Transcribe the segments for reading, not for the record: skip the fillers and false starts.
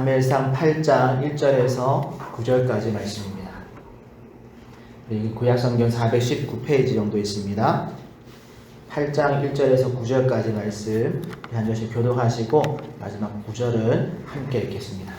사무엘상 8장 1절에서 9절까지 말씀입니다. 구약성경 419페이지 정도 있습니다. 8장 1절에서 9절까지 말씀 한 절씩 교독하시고 마지막 9절은 함께 읽겠습니다.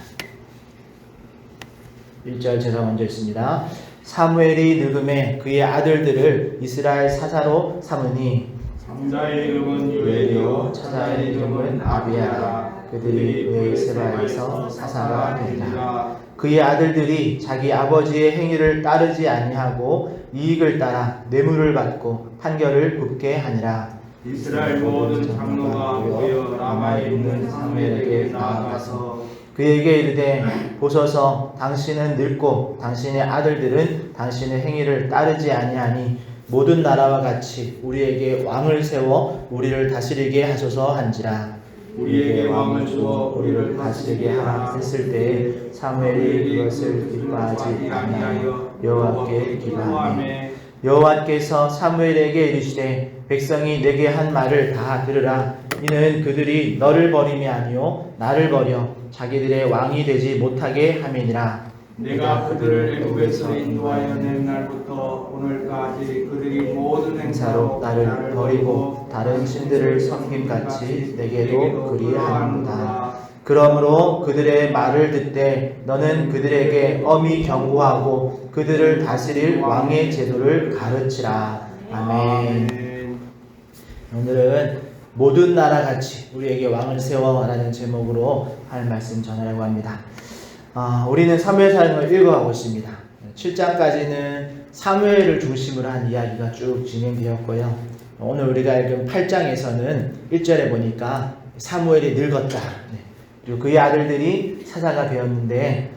1절 제가 먼저 읽습니다. 사무엘이 늙음에 그의 아들들을 이스라엘 사사로 삼으니 장자의 이름은 요엘이요 차자의 이름은 아비야라. 그들이 브엘세바에서 사사가 된다. 그의 아들들이 자기 아버지의 행위를 따르지 아니하고 이익을 따라 뇌물을 받고 판결을 굽게 하니라. 이스라엘 모든 장로가 모여 라마에 있는 사무엘에게 나아가서 그에게 이르되 보소서 당신은 늙고 당신의 아들들은 당신의 행위를 따르지 아니하니 모든 나라와 같이 우리에게 왕을 세워 우리를 다스리게 하소서 한지라. 우리에게 왕을 주어 우리를 다스리게 하라 했을 때에 사무엘이 그것을 기뻐하지 아니하여 여호와께 기도하매 여호와께서 사무엘에게 이르시되 백성이 내게 한 말을 다 들으라. 이는 그들이 너를 버림이 아니요 나를 버려 자기들의 왕이 되지 못하게 함이니라. 내가 그들을 애굽에서 인도하여 낸 날부터 오늘까지 그들이 모든 행사로 나를 버리고 다른 신들을 섬김같이 내게도 그리하는도다. 그러므로 그들의 말을 듣되 너는 그들에게 엄히 경고하고 그들을 다스릴 왕의 제도를 가르치라. 아멘. 오늘은 모든 나라 같이 우리에게 왕을 세워라는 제목으로 할 말씀 전하려고 합니다. 우리는 사무엘상을 읽어가고 있습니다. 7장까지는 사무엘을 중심으로 한 이야기가 쭉 진행되었고요. 오늘 우리가 읽은 8장에서는 1절에 보니까 사무엘이 늙었다. 그리고 그의 아들들이 사사가 되었는데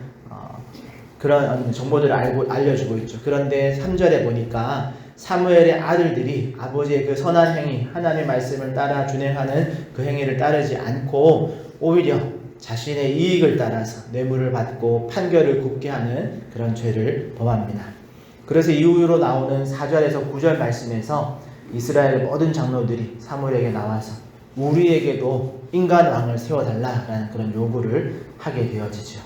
그런 정보들을 알려주고 있죠. 그런데 3절에 보니까 사무엘의 아들들이 아버지의 그 선한 행위, 하나님의 말씀을 따라 준행하는 그 행위를 따르지 않고 오히려 자신의 이익을 따라서 뇌물을 받고 판결을 굽게 하는 그런 죄를 범합니다. 그래서 이후로 나오는 4절에서 9절 말씀에서 이스라엘 모든 장로들이 사무엘에게 나와서 우리에게도 인간 왕을 세워달라라는 그런 요구를 하게 되어지죠.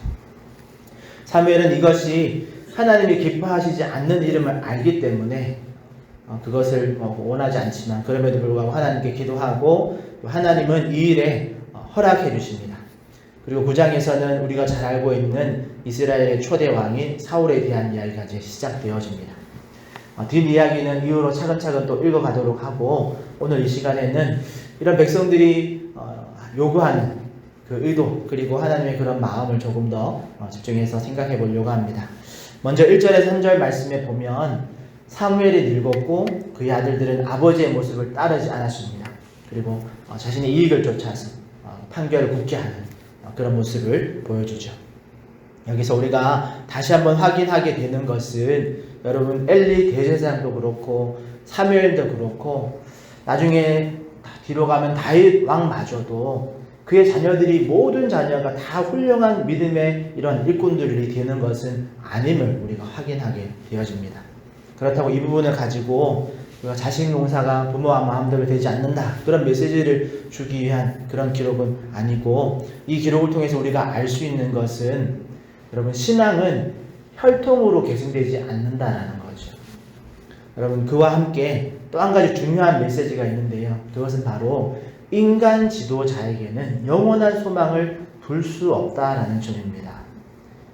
사무엘은 이것이 하나님이 기뻐하시지 않는 이름을 알기 때문에 그것을 원하지 않지만 그럼에도 불구하고 하나님께 기도하고 하나님은 이 일에 허락해 주십니다. 그리고 9장에서는 우리가 잘 알고 있는 이스라엘의 초대 왕인 사울에 대한 이야기가 이제 시작되어집니다. 뒷이야기는 이후로 차근차근 또 읽어가도록 하고 오늘 이 시간에는 이런 백성들이 요구하는 그 의도 그리고 하나님의 그런 마음을 조금 더 집중해서 생각해 보려고 합니다. 먼저 1절에서 3절 말씀에 보면 사무엘이 늙었고 그의 아들들은 아버지의 모습을 따르지 않았습니다. 그리고 자신의 이익을 쫓아서 판결을 굽게 하는 그런 모습을 보여주죠. 여기서 우리가 다시 한번 확인하게 되는 것은 여러분 엘리 대제사장도 그렇고 사무엘도 그렇고 나중에 뒤로 가면 다윗 왕마저도 그의 자녀들이 모든 자녀가 다 훌륭한 믿음의 이런 일꾼들이 되는 것은 아님을 우리가 확인하게 되어집니다. 그렇다고 이 부분을 가지고 우리가 자식 농사가 부모와 마음대로 되지 않는다 그런 메시지를 주기 위한 그런 기록은 아니고 이 기록을 통해서 우리가 알 수 있는 것은 여러분 신앙은 혈통으로 계승되지 않는다라는 거죠. 여러분 그와 함께 또 한 가지 중요한 메시지가 있는데요. 그것은 바로 인간 지도자에게는 영원한 소망을 둘 수 없다라는 점입니다.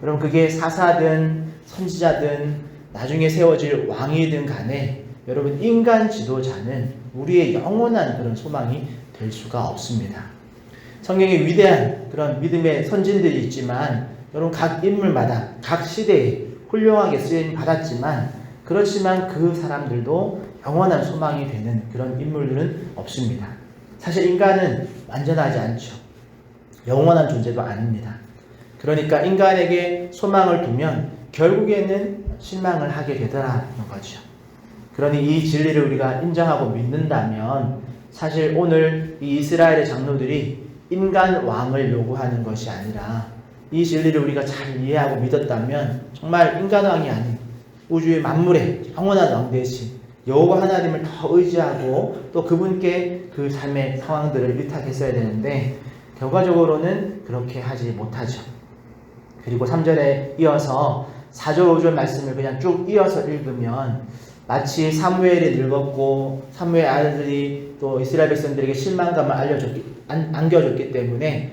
여러분 그게 사사든 선지자든 나중에 세워질 왕이든 간에 여러분 인간 지도자는 우리의 영원한 그런 소망이 될 수가 없습니다. 성경에 위대한 그런 믿음의 선진들이 있지만 여러분 각 인물마다 각 시대에 훌륭하게 쓰임 받았지만 그렇지만 그 사람들도 영원한 소망이 되는 그런 인물들은 없습니다. 사실 인간은 완전하지 않죠. 영원한 존재도 아닙니다. 그러니까 인간에게 소망을 두면 결국에는 실망을 하게 되더라는 거죠. 그러니 이 진리를 우리가 인정하고 믿는다면 사실 오늘 이 이스라엘의 장로들이 인간 왕을 요구하는 것이 아니라 이 진리를 우리가 잘 이해하고 믿었다면 정말 인간 왕이 아닌 우주의 만물의 영원한 왕 대신 여호와 하나님을 더 의지하고 또 그분께 그 삶의 상황들을 위탁했어야 되는데 결과적으로는 그렇게 하지 못하죠. 그리고 3절에 이어서 4절 5절 말씀을 그냥 쭉 이어서 읽으면 마치 사무엘이 늙었고 사무엘 아들들이 또 이스라엘 백성들에게 실망감을 안겨줬기 때문에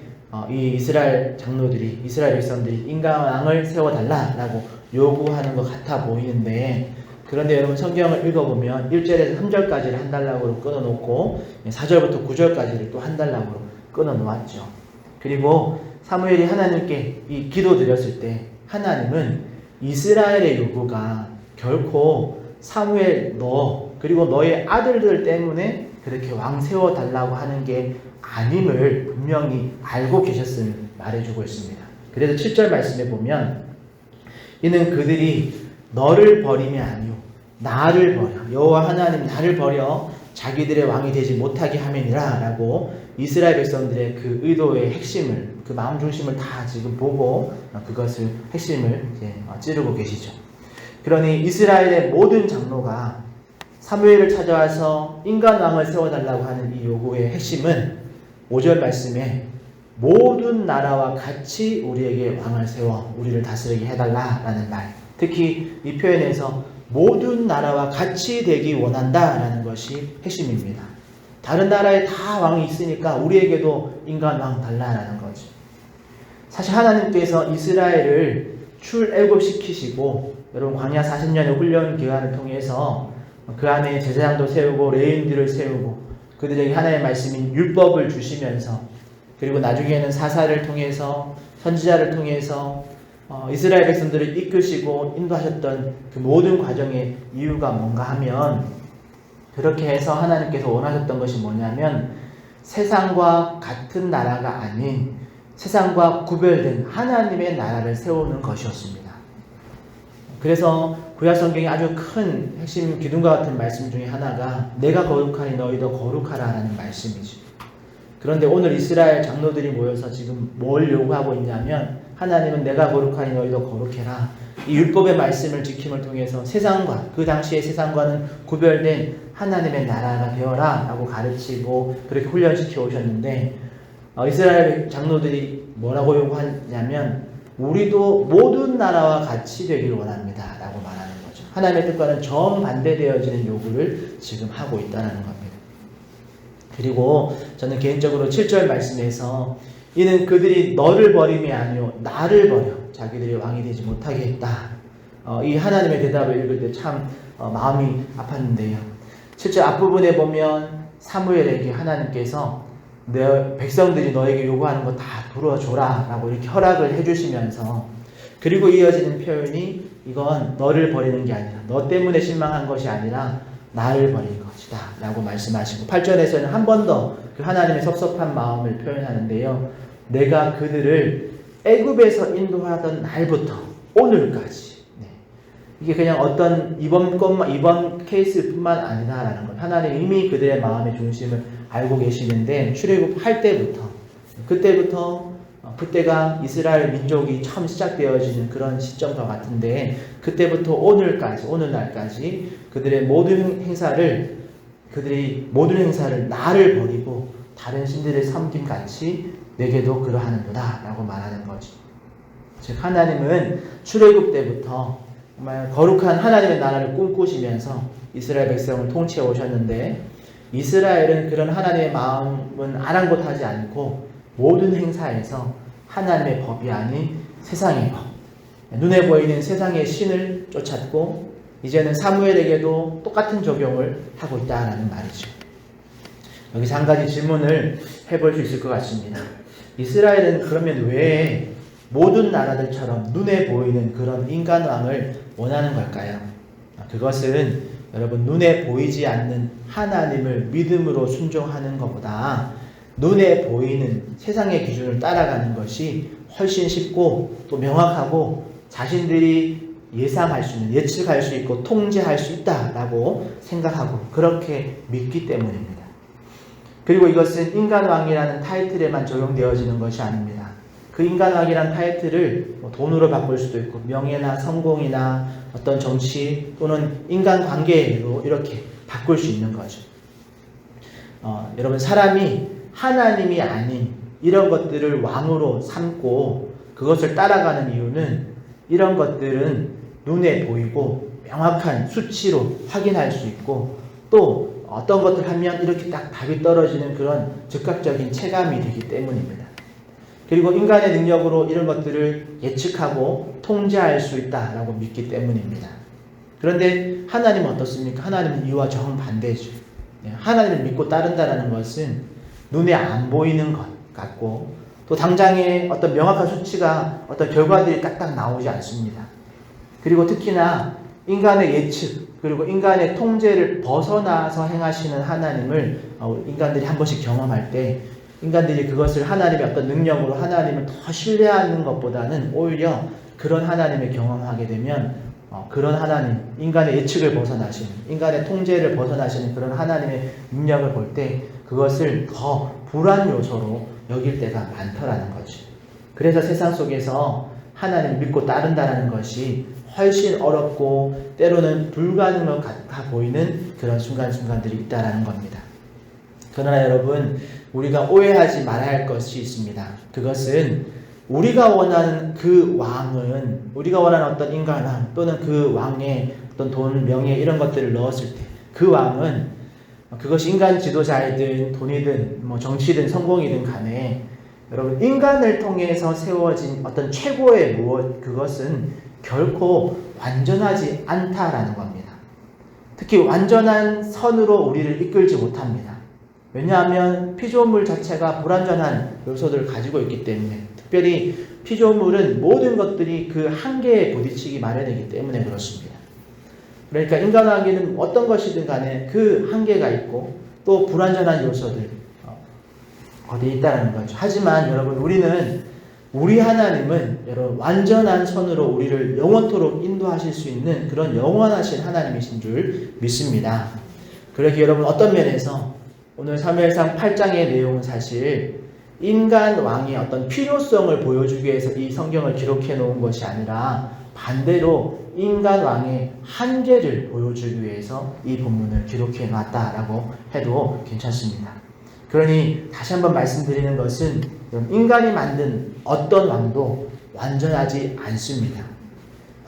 이 이스라엘 장로들이 이스라엘 백성들이 인간왕을 세워달라라고 요구하는 것 같아 보이는데, 그런데 여러분 성경을 읽어보면 1절에서 3절까지를 한 달락으로 끊어놓고 4절부터 9절까지를 또 한 달락으로 끊어놓았죠. 그리고 사무엘이 하나님께 이 기도 드렸을 때 하나님은 이스라엘의 요구가 결코 사무엘 너 그리고 너의 아들들 때문에 그렇게 왕 세워달라고 하는 게 아님을 분명히 알고 계셨음을 말해주고 있습니다. 그래서 7절 말씀에 보면 이는 그들이 너를 버림이 아니요 나를 버려 여호와 하나님 나를 버려 자기들의 왕이 되지 못하게 함이니라 라고 이스라엘 백성들의 그 의도의 핵심을 그 마음 중심을 다 지금 보고 그것을 핵심을 이제 찌르고 계시죠. 그러니 이스라엘의 모든 장로가 사무엘을 찾아와서 인간 왕을 세워달라고 하는 이 요구의 핵심은 5절 말씀에 모든 나라와 같이 우리에게 왕을 세워 우리를 다스리게 해달라라는 말, 특히 이 표현에서 모든 나라와 같이 되기 원한다라는 것이 핵심입니다. 다른 나라에 다 왕이 있으니까 우리에게도 인간 왕 달라라는 거죠. 사실 하나님께서 이스라엘을 출애굽시키시고 여러분 광야 40년의 훈련 기간을 통해서 그 안에 제사장도 세우고 레위인들을 세우고 그들에게 하나님의 말씀인 율법을 주시면서, 그리고 나중에는 사사를 통해서 선지자를 통해서 이스라엘 백성들을 이끄시고 인도하셨던 그 모든 과정의 이유가 뭔가 하면, 그렇게 해서 하나님께서 원하셨던 것이 뭐냐면 세상과 같은 나라가 아닌 세상과 구별된 하나님의 나라를 세우는 것이었습니다. 그래서 구약 성경의 아주 큰 핵심 기둥과 같은 말씀 중에 하나가 내가 거룩하니 너희도 거룩하라 라는 말씀이죠. 그런데 오늘 이스라엘 장로들이 모여서 지금 뭘 요구하고 있냐면 하나님은 내가 거룩하니 너희도 거룩해라. 이 율법의 말씀을 지킴을 통해서 세상과 그 당시의 세상과는 구별된 하나님의 나라가 되어라 라고 가르치고 그렇게 훈련시켜 오셨는데, 이스라엘 장로들이 뭐라고 요구하냐면 우리도 모든 나라와 같이 되길 원합니다 라고 말하는 거죠. 하나님의 뜻과는 정반대되어지는 요구를 지금 하고 있다는 겁니다. 그리고 저는 개인적으로 7절 말씀에서 이는 그들이 너를 버림이 아니요 나를 버려 자기들이 왕이 되지 못하게 했다. 이 하나님의 대답을 읽을 때 참 마음이 아팠는데요. 7절 앞부분에 보면 사무엘에게 하나님께서 내 백성들이 너에게 요구하는 거 다 들어줘라 라고 이렇게 허락을 해주시면서, 그리고 이어지는 표현이 이건 너를 버리는 게 아니라 너 때문에 실망한 것이 아니라 나를 버린 것이다 라고 말씀하시고, 8절에서는 한 번 더 그 하나님의 섭섭한 마음을 표현하는데요. 내가 그들을 애굽에서 인도하던 날부터 오늘까지, 이게 그냥 어떤 이번 케이스뿐만 아니다라는 것. 하나님 이미 그들의 마음의 중심을 알고 계시는데 출애굽할 때부터 그때가 이스라엘 민족이 처음 시작되어지는 그런 시점과 같은데, 그때부터 오늘날까지 그들이 모든 행사를 나를 버리고 다른 신들을 섬김 같이 내게도 그러하는도다 라고 말하는 거죠. 즉 하나님은 출애굽 때부터 정말 거룩한 하나님의 나라를 꿈꾸시면서 이스라엘 백성을 통치해 오셨는데, 이스라엘은 그런 하나님의 마음은 아랑곳하지 않고 모든 행사에서 하나님의 법이 아닌 세상의 법, 눈에 보이는 세상의 신을 쫓았고 이제는 사무엘에게도 똑같은 적용을 하고 있다는 말이죠. 여기서 한 가지 질문을 해볼 수 있을 것 같습니다. 이스라엘은 그러면 왜 모든 나라들처럼 눈에 보이는 그런 인간왕을 원하는 걸까요? 그것은 여러분 눈에 보이지 않는 하나님을 믿음으로 순종하는 것보다 눈에 보이는 세상의 기준을 따라가는 것이 훨씬 쉽고 또 명확하고 자신들이 예상할 수 있는, 예측할 수 있고 통제할 수 있다라고 생각하고 그렇게 믿기 때문입니다. 그리고 이것은 인간왕이라는 타이틀에만 적용되어지는 것이 아닙니다. 그 인간왕이라는 타이틀을 돈으로 바꿀 수도 있고 명예나 성공이나 어떤 정치 또는 인간관계로 이렇게 바꿀 수 있는 거죠. 여러분 사람이 하나님이 아닌 이런 것들을 왕으로 삼고 그것을 따라가는 이유는 이런 것들은 눈에 보이고 명확한 수치로 확인할 수 있고 또 어떤 것들 하면 이렇게 딱 답이 떨어지는 그런 즉각적인 체감이 되기 때문입니다. 그리고 인간의 능력으로 이런 것들을 예측하고 통제할 수 있다라고 믿기 때문입니다. 그런데 하나님은 어떻습니까? 하나님은 이와 정반대죠. 하나님을 믿고 따른다는 것은 눈에 안 보이는 것 같고 또 당장에 어떤 명확한 수치가 어떤 결과들이 딱딱 나오지 않습니다. 그리고 특히나 인간의 예측 그리고 인간의 통제를 벗어나서 행하시는 하나님을 인간들이 한 번씩 경험할 때 인간들이 그것을 하나님의 어떤 능력으로 하나님을 더 신뢰하는 것보다는 오히려 그런 하나님을 경험하게 되면 그런 하나님, 인간의 예측을 벗어나시는, 인간의 통제를 벗어나시는 그런 하나님의 능력을 볼 때 그것을 더 불안 요소로 여길 때가 많더라는 거죠. 그래서 세상 속에서 하나님을 믿고 따른다는 것이 훨씬 어렵고 때로는 불가능한 것 같아 보이는 그런 순간순간들이 있다는 겁니다. 그러나 여러분, 우리가 오해하지 말아야 할 것이 있습니다. 그것은 우리가 원하는 그 왕은, 우리가 원하는 어떤 인간왕 또는 그 왕의 어떤 돈, 명예 이런 것들을 넣었을 때 그 왕은 그것이 인간 지도자이든 돈이든 뭐 정치든 성공이든 간에 여러분 인간을 통해서 세워진 어떤 최고의 무엇 그것은 결코 완전하지 않다라는 겁니다. 특히 완전한 선으로 우리를 이끌지 못합니다. 왜냐하면 피조물 자체가 불완전한 요소들을 가지고 있기 때문에 특별히 피조물은 모든 것들이 그 한계에 부딪히기 마련이기 때문에 그렇습니다. 그러니까 인간에게는 어떤 것이든 간에 그 한계가 있고 또 불완전한 요소들 어디에 있다는 거죠. 하지만 여러분 우리 하나님은 여러분 완전한 선으로 우리를 영원토록 인도하실 수 있는 그런 영원하신 하나님이신 줄 믿습니다. 그러기에 여러분 어떤 면에서 오늘 사무엘상 8장의 내용은 사실 인간 왕의 어떤 필요성을 보여주기 위해서 이 성경을 기록해 놓은 것이 아니라 반대로 인간 왕의 한계를 보여주기 위해서 이 본문을 기록해 놨다라고 해도 괜찮습니다. 그러니 다시 한번 말씀드리는 것은 인간이 만든 어떤 왕도 완전하지 않습니다.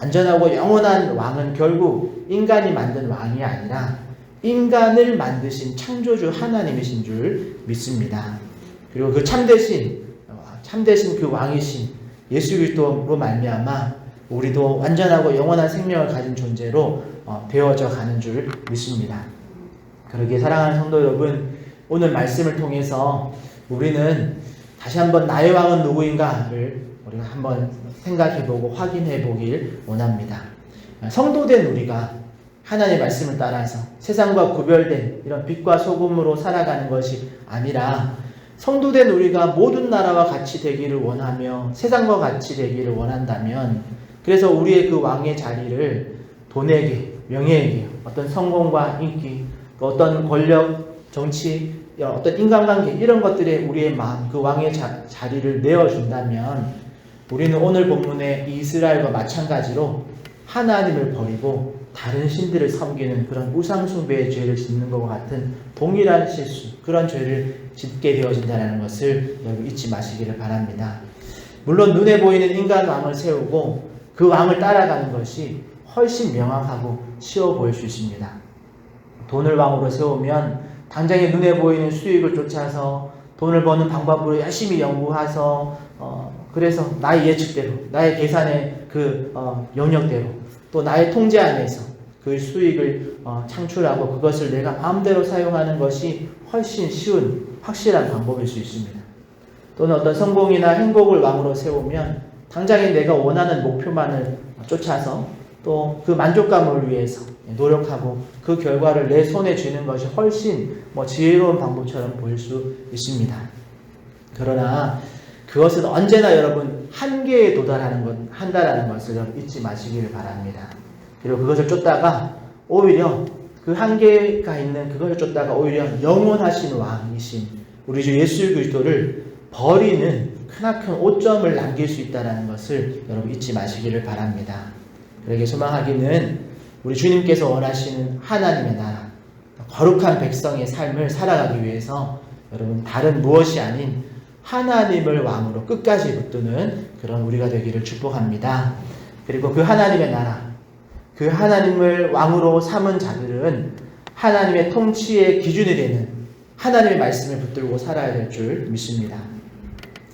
완전하고 영원한 왕은 결국 인간이 만든 왕이 아니라 인간을 만드신 창조주 하나님이신 줄 믿습니다. 그리고 그 참되신 그 왕이신 예수 그리스도로 말미암아 우리도 완전하고 영원한 생명을 가진 존재로 되어져 가는 줄 믿습니다. 그러기에 사랑하는 성도 여러분, 오늘 말씀을 통해서 우리는 다시 한번 나의 왕은 누구인가를 우리가 한번 생각해보고 확인해보길 원합니다. 성도된 우리가 하나님의 말씀을 따라서 세상과 구별된 이런 빛과 소금으로 살아가는 것이 아니라 성도된 우리가 모든 나라와 같이 되기를 원하며 세상과 같이 되기를 원한다면 그래서 우리의 그 왕의 자리를 돈에게, 명예에게, 어떤 성공과 인기, 어떤 권력, 정치, 어떤 인간관계 이런 것들에 우리의 마음, 그 왕의 자리를 내어준다면 우리는 오늘 본문의 이스라엘과 마찬가지로 하나님을 버리고 다른 신들을 섬기는 그런 우상숭배의 죄를 짓는 것과 같은 동일한 실수, 그런 죄를 짓게 되어진다는 것을 여러분 잊지 마시기를 바랍니다. 물론 눈에 보이는 인간 왕을 세우고 그 왕을 따라가는 것이 훨씬 명확하고 쉬워 보일 수 있습니다. 돈을 왕으로 세우면 당장에 눈에 보이는 수익을 쫓아서 돈을 버는 방법으로 열심히 연구해서 그래서 나의 예측대로, 나의 계산의 그 영역대로 또 나의 통제 안에서 그 수익을 창출하고 그것을 내가 마음대로 사용하는 것이 훨씬 쉬운 확실한 방법일 수 있습니다. 또는 어떤 성공이나 행복을 왕으로 세우면 당장에 내가 원하는 목표만을 쫓아서 또 그 만족감을 위해서 노력하고 그 결과를 내 손에 쥐는 것이 훨씬 지혜로운 방법처럼 보일 수 있습니다. 그러나 그것은 언제나 여러분 한계에 한다라는 것을 잊지 마시기를 바랍니다. 그리고 그것을 쫓다가 오히려 그 한계가 있는 그것을 쫓다가 오히려 영원하신 왕이신 우리 주 예수 그리스도를 버리는 크나큰 오점을 남길 수 있다는 것을 여러분 잊지 마시기를 바랍니다. 그러기에 소망하기는 우리 주님께서 원하시는 하나님의 나라, 거룩한 백성의 삶을 살아가기 위해서 여러분 다른 무엇이 아닌 하나님을 왕으로 끝까지 붙드는 그런 우리가 되기를 축복합니다. 그리고 그 하나님의 나라, 그 하나님을 왕으로 삼은 자들은 하나님의 통치의 기준이 되는 하나님의 말씀을 붙들고 살아야 될 줄 믿습니다.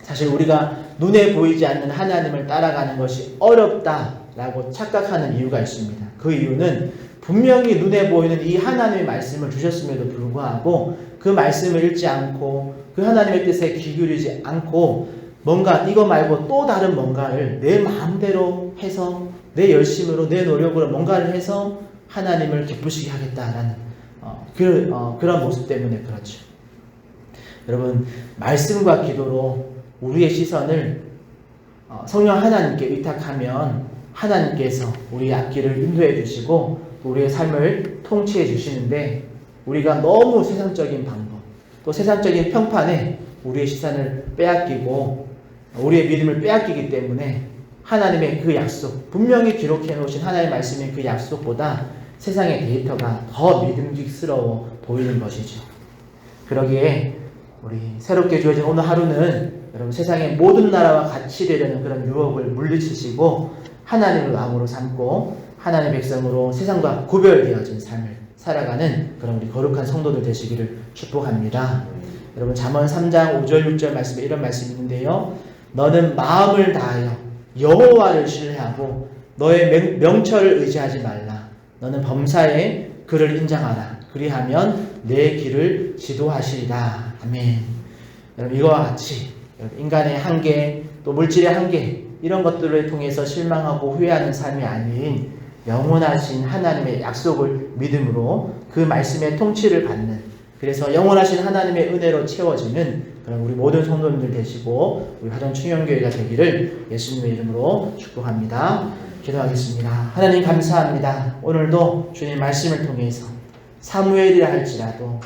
사실 우리가 눈에 보이지 않는 하나님을 따라가는 것이 어렵다라고 착각하는 이유가 있습니다. 그 이유는 분명히 눈에 보이는 이 하나님의 말씀을 주셨음에도 불구하고 그 말씀을 읽지 않고 그 하나님의 뜻에 귀 기울이지 않고 뭔가 이거 말고 또 다른 뭔가를 내 마음대로 해서 내 열심으로 내 노력으로 뭔가를 해서 하나님을 기쁘시게 하겠다라는 그런 모습 때문에 그렇죠. 여러분, 말씀과 기도로 우리의 시선을 성령 하나님께 의탁하면 하나님께서 우리의 앞길을 인도해 주시고 우리의 삶을 통치해 주시는데, 우리가 너무 세상적인 방법 또 세상적인 평판에 우리의 시선을 빼앗기고 우리의 믿음을 빼앗기기 때문에 하나님의 그 약속, 분명히 기록해 놓으신 하나님의 말씀의 그 약속보다 세상의 데이터가 더 믿음직스러워 보이는 것이죠. 그러기에 우리 새롭게 주어진 오늘 하루는 여러분 세상의 모든 나라와 같이 되려는 그런 유혹을 물리치시고 하나님을 왕으로 삼고 하나님의 백성으로 세상과 구별되어진 삶을 살아가는 그런 우리 거룩한 성도들 되시기를 축복합니다. 여러분, 잠언 3장 5절 6절 말씀에 이런 말씀이 있는데요. 너는 마음을 다하여 여호와를 신뢰하고 너의 명철을 의지하지 말라. 너는 범사에 그를 인정하라. 그리하면 내 길을 지도하시리라. 아멘. 여러분, 이와 같이 인간의 한계, 또 물질의 한계, 이런 것들을 통해서 실망하고 후회하는 삶이 아닌 영원하신 하나님의 약속을 믿음으로 그 말씀의 통치를 받는, 그래서 영원하신 하나님의 은혜로 채워지는 그런 우리 모든 성도님들 되시고 우리 화정 충영교회가 되기를 예수님의 이름으로 축복합니다. 기도하겠습니다. 하나님 감사합니다. 오늘도 주님 말씀을 통해서 사무엘이라 할지라도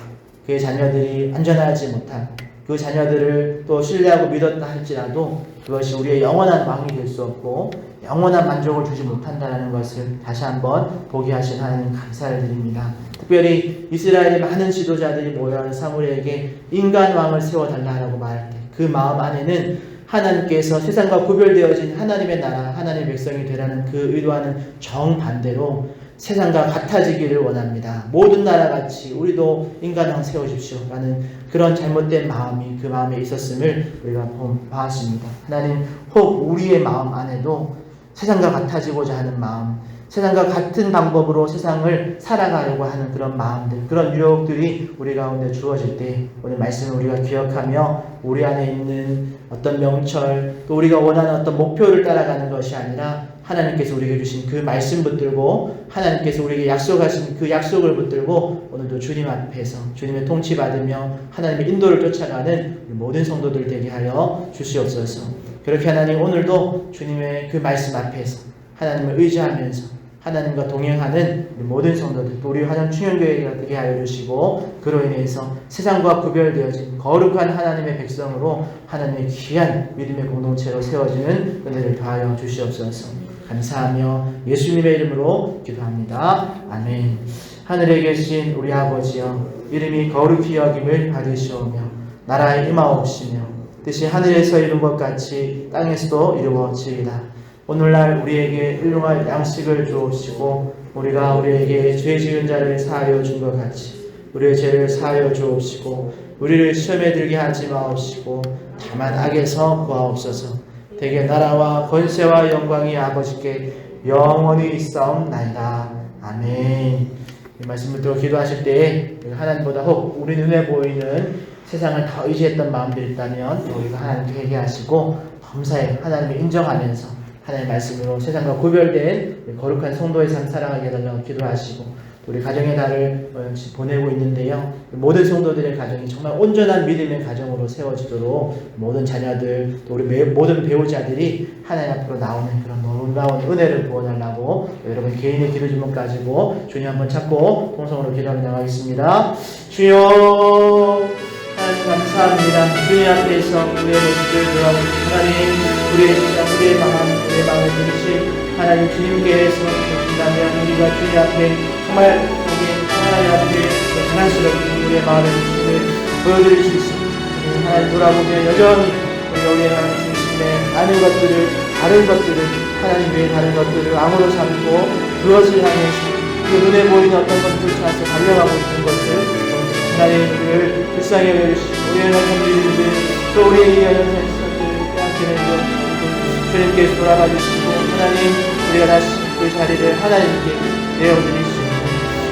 그의 자녀들이 안전하지 못한 그 자녀들을 또 신뢰하고 믿었다 할지라도 그것이 우리의 영원한 왕이 될 수 없고 영원한 만족을 주지 못한다는 것을 다시 한번 보게 하신 하나님 감사를 드립니다. 특별히 이스라엘의 많은 지도자들이 모여하는 사무엘에게 인간 왕을 세워달라고 말할 때 그 마음 안에는 하나님께서 세상과 구별되어진 하나님의 나라, 하나님의 백성이 되라는 그 의도와는 정반대로 세상과 같아지기를 원합니다. 모든 나라같이 우리도 인간왕 세워주십시오 라는 그런 잘못된 마음이 그 마음에 있었음을 우리가 보았습니다. 하나님, 혹 우리의 마음 안에도 세상과 같아지고자 하는 마음, 세상과 같은 방법으로 세상을 살아가려고 하는 그런 마음들, 그런 유혹들이 우리 가운데 주어질 때 오늘 말씀을 우리가 기억하며 우리 안에 있는 어떤 명철, 또 우리가 원하는 어떤 목표를 따라가는 것이 아니라 하나님께서 우리에게 주신 그 말씀 붙들고 하나님께서 우리에게 약속하신 그 약속을 붙들고 오늘도 주님 앞에서 주님의 통치받으며 하나님의 인도를 쫓아가는 모든 성도들 되게 하여 주시옵소서. 그렇게 하나님, 오늘도 주님의 그 말씀 앞에서 하나님을 의지하면서 하나님과 동행하는 우리 모든 성도들, 또 우리 화정 충영교회가 되게 하여 주시고 그로 인해서 세상과 구별되어진 거룩한 하나님의 백성으로 하나님의 귀한 믿음의 공동체로 세워지는 은혜를 더하여 주시옵소서. 감사하며 예수님의 이름으로 기도합니다. 아멘. 하늘에 계신 우리 아버지여, 이름이 거룩히 여김을 받으시오며 나라에 임하옵시며 뜻이 하늘에서 이룬 것 같이 땅에서도 이루어지이다. 오늘날 우리에게 일용할 양식을 주옵시고 우리가 우리에게 죄 지은 자를 사하여 준 것 같이 우리의 죄를 사하여 주옵시고 우리를 시험에 들게 하지 마옵시고 다만 악에서 구하옵소서. 대개 나라와 권세와 영광이 아버지께 영원히 있사옵나이다. 아멘. 이 말씀을 들어 기도하실 때에 하나님보다 혹 우리 눈에 보이는 세상을 더 의지했던 마음들이 있다면 우리가 하나님께 회개하시고 범사에 하나님을 인정하면서 하나님의 말씀으로 세상과 구별된 거룩한 성도의 삶 살아가게 해달라고 기도하시고, 우리 가정의 달을 보내고 있는데요, 모든 성도들의 가정이 정말 온전한 믿음의 가정으로 세워지도록 모든 자녀들, 또 우리 모든 배우자들이 하나님 앞으로 나오는 그런 놀라운 은혜를 부어달라고 여러분 개인의 기도 제목 가지고 주님 한번 찾고 통성으로 기도하며 나가겠습니다. 주여, 하나님 감사합니다. 주님 앞에서 우리의 모습을 들어 하나님, 우리의 시작, 우리의 마음을 들으신 하나님 주님께서 오신다면 우리가 주님 앞에 정말 하나님 앞에 자랑스럽게 우리의 마음의 모습을 보여드릴 수 있습니다. 하나님 돌아보면 여전히 우리가 하나님 중심에 많은 것들을, 다른 것들을, 하나님 외에 다른 것들을 암으로 삼고 그것을 향해서 그 눈에 보이는 어떤 것을 쫓아서 달려가고 있는 것을 하나님 우리를 불쌍히 여겨주시고 우리의 성도님들 또 우리의 이 연연생들을 빼앗기는 것 주님께서 돌아봐 주시고 하나님 우리가 다시 그 자리를 하나님께 내어드리시고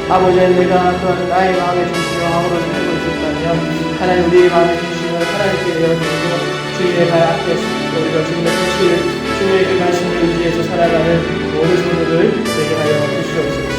아버지 내가 또한 나의 마음의 중심을 암으로 살고 있었다면 하나님 우리의 마음의 중심을 하나님께 내어드리고 주님의 발 앞에서 우리가 주님의 뜻을 주님의 그 말씀을 의지해서 살아가는 모든 성도들 되게 하여 주시옵소서.